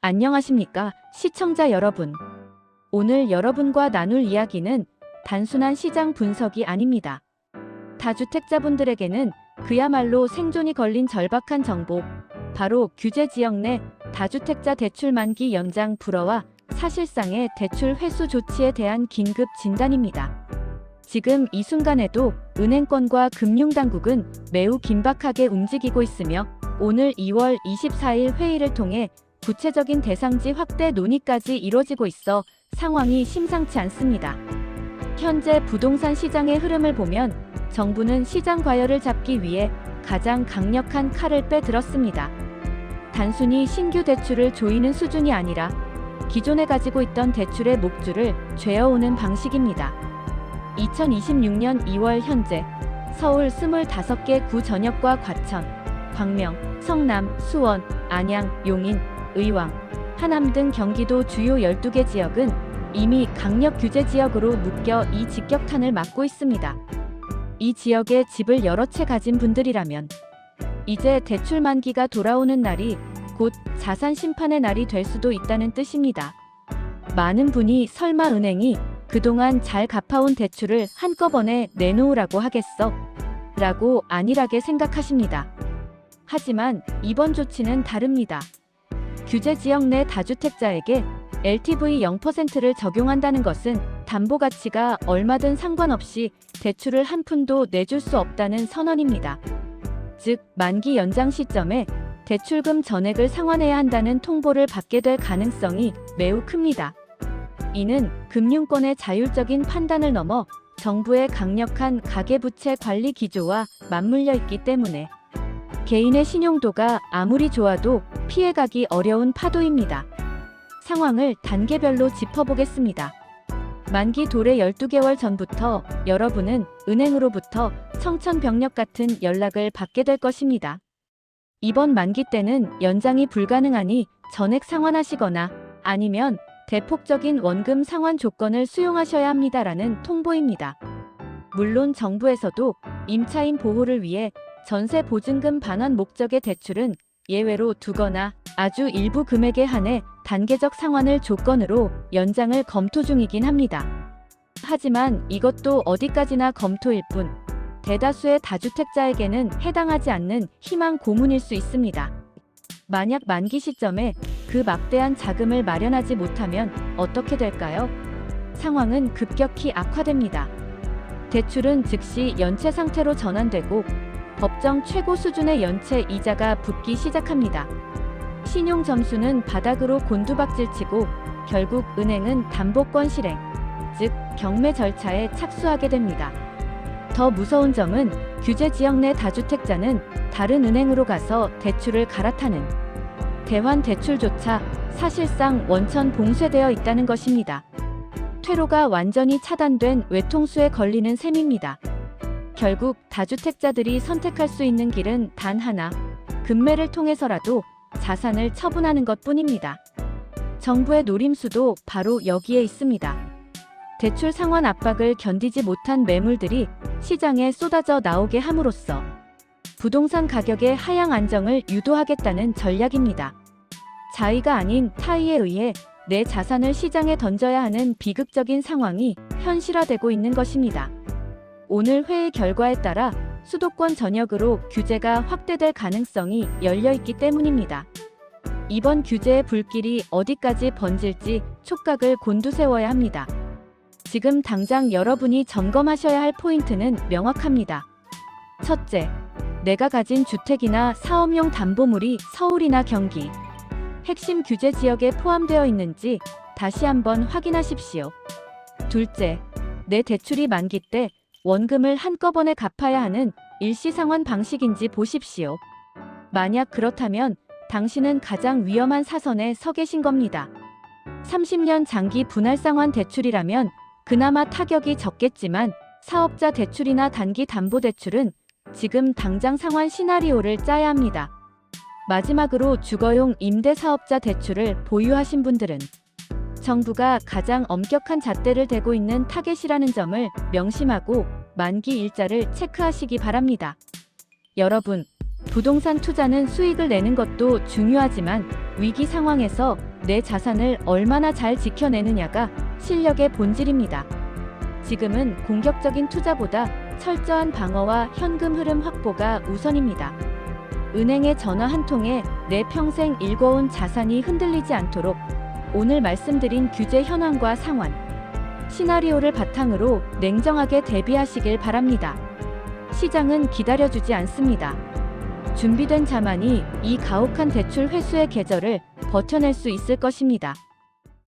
안녕하십니까, 시청자 여러분. 오늘 여러분과 나눌 이야기는 단순한 시장 분석이 아닙니다. 다주택자분들에게는 그야말로 생존이 걸린 절박한 정보, 바로 규제 지역 내 다주택자 대출 만기 연장 불허와 사실상의 대출 회수 조치에 대한 긴급 진단입니다. 지금 이 순간에도 은행권과 금융당국은 매우 긴박하게 움직이고 있으며 오늘 2월 24일 회의를 통해 구체적인 대상지 확대 논의까지 이뤄지고 있어 상황이 심상치 않습니다. 현재 부동산 시장의 흐름을 보면 정부는 시장 과열을 잡기 위해 가장 강력한 칼을 빼들었습니다. 단순히 신규 대출을 조이는 수준이 아니라 기존에 가지고 있던 대출의 목줄을 죄어오는 방식입니다. 2026년 2월 현재 서울 25개 구 전역과 과천, 광명, 성남, 수원, 안양, 용인, 의왕, 하남 등 경기도 주요 12개 지역은 이미 강력 규제 지역으로 묶여 이 직격탄을 맞고 있습니다. 이 지역에 집을 여러 채 가진 분들이라면 이제 대출 만기가 돌아오는 날이 곧 자산 심판의 날이 될 수도 있다는 뜻입니다. 많은 분이 설마 은행이 그동안 잘 갚아온 대출을 한꺼번에 내놓으라고 하겠어? 라고 안일하게 생각하십니다. 하지만 이번 조치는 다릅니다. 규제 지역 내 다주택자에게 LTV 0%를 적용한다는 것은 담보 가치가 얼마든 상관없이 대출을 한 푼도 내줄 수 없다는 선언입니다. 즉, 만기 연장 시점에 대출금 전액을 상환해야 한다는 통보를 받게 될 가능성이 매우 큽니다. 이는 금융권의 자율적인 판단을 넘어 정부의 강력한 가계부채 관리 기조와 맞물려 있기 때문에 개인의 신용도가 아무리 좋아도 피해가기 어려운 파도입니다. 상황을 단계별로 짚어보겠습니다. 만기 도래 12개월 전부터 여러분은 은행으로부터 청천벽력 같은 연락을 받게 될 것입니다. 이번 만기 때는 연장이 불가능하니 전액 상환하시거나 아니면 대폭적인 원금 상환 조건을 수용하셔야 합니다라는 통보입니다. 물론 정부에서도 임차인 보호를 위해 전세 보증금 반환 목적의 대출은 예외로 두거나 아주 일부 금액에 한해 단계적 상환을 조건으로 연장을 검토 중이긴 합니다. 하지만 이것도 어디까지나 검토일 뿐 대다수의 다주택자에게는 해당하지 않는 희망 고문일 수 있습니다. 만약 만기 시점에 그 막대한 자금을 마련하지 못하면 어떻게 될까요? 상황은 급격히 악화됩니다. 대출은 즉시 연체 상태로 전환되고 법정 최고 수준의 연체 이자가 붙기 시작합니다. 신용 점수는 바닥으로 곤두박질치고 결국 은행은 담보권 실행, 즉 경매 절차에 착수하게 됩니다. 더 무서운 점은 규제 지역 내 다주택자는 다른 은행으로 가서 대출을 갈아타는 대환 대출조차 사실상 원천 봉쇄되어 있다는 것입니다. 퇴로가 완전히 차단된 외통수에 걸리는 셈입니다. 결국 다주택자들이 선택할 수 있는 길은 단 하나, 금매를 통해서라도 자산을 처분하는 것뿐입니다. 정부의 노림수도 바로 여기에 있습니다. 대출 상환 압박을 견디지 못한 매물들이 시장에 쏟아져 나오게 함으로써 부동산 가격의 하향 안정을 유도하겠다는 전략입니다. 자의가 아닌 타의에 의해 내 자산을 시장에 던져야 하는 비극적인 상황이 현실화되고 있는 것입니다. 오늘 회의 결과에 따라 수도권 전역으로 규제가 확대될 가능성이 열려있기 때문입니다. 이번 규제의 불길이 어디까지 번질지 촉각을 곤두세워야 합니다. 지금 당장 여러분이 점검하셔야 할 포인트는 명확합니다. 첫째, 내가 가진 주택이나 사업용 담보물이 서울이나 경기, 핵심 규제 지역에 포함되어 있는지 다시 한번 확인하십시오. 둘째, 내 대출이 만기 때 원금을 한꺼번에 갚아야 하는 일시상환 방식인지 보십시오. 만약 그렇다면 당신은 가장 위험한 사선에 서 계신 겁니다. 30년 장기 분할상환 대출이라면 그나마 타격이 적겠지만 사업자 대출이나 단기 담보대출은 지금 당장 상환 시나리오를 짜야 합니다. 마지막으로 주거용 임대사업자 대출을 보유하신 분들은 정부가 가장 엄격한 잣대를 대고 있는 타겟이라는 점을 명심하고 만기 일자를 체크하시기 바랍니다. 여러분, 부동산 투자는 수익을 내는 것도 중요하지만 위기 상황에서 내 자산을 얼마나 잘 지켜내느냐가 실력의 본질입니다. 지금은 공격적인 투자보다 철저한 방어와 현금 흐름 확보가 우선입니다. 은행의 전화 한 통에 내 평생 일궈온 자산이 흔들리지 않도록 오늘 말씀드린 규제 현황과 상환, 시나리오를 바탕으로 냉정하게 대비하시길 바랍니다. 시장은 기다려주지 않습니다. 준비된 자만이 이 가혹한 대출 회수의 계절을 버텨낼 수 있을 것입니다.